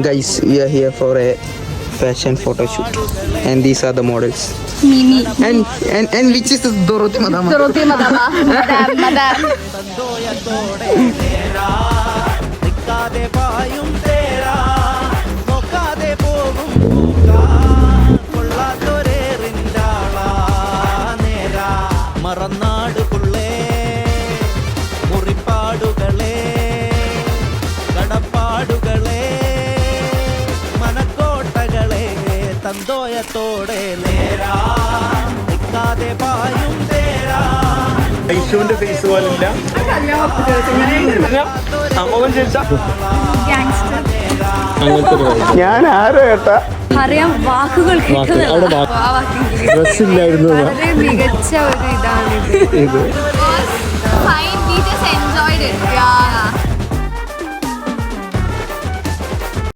Guys, we are here for a fashion photo shoot, and these are the models. Mimi. And which is Dorothy Madama? Dorothy Madama. Madam. മറന്നാട് പുള്ളേ മുറിപ്പാടുകളെ കടപ്പാടുകളെ മനക്കോട്ടകളെ തന്തോയത്തോടെ നേരാ നിൽക്കാതെ പായും തേരാ. ഐശുവിന്റെ face പോലില്ല. ഞാൻ ആരോ കേട്ടാ അറിയാം, വാക്കുകൾ ഡ്രസ്സില്ലായിരുന്നു. വളരെ മികച്ച ഒരു ഇതാണ് ഇത്. ഇത് Fine, we just enjoyed it. Yeah.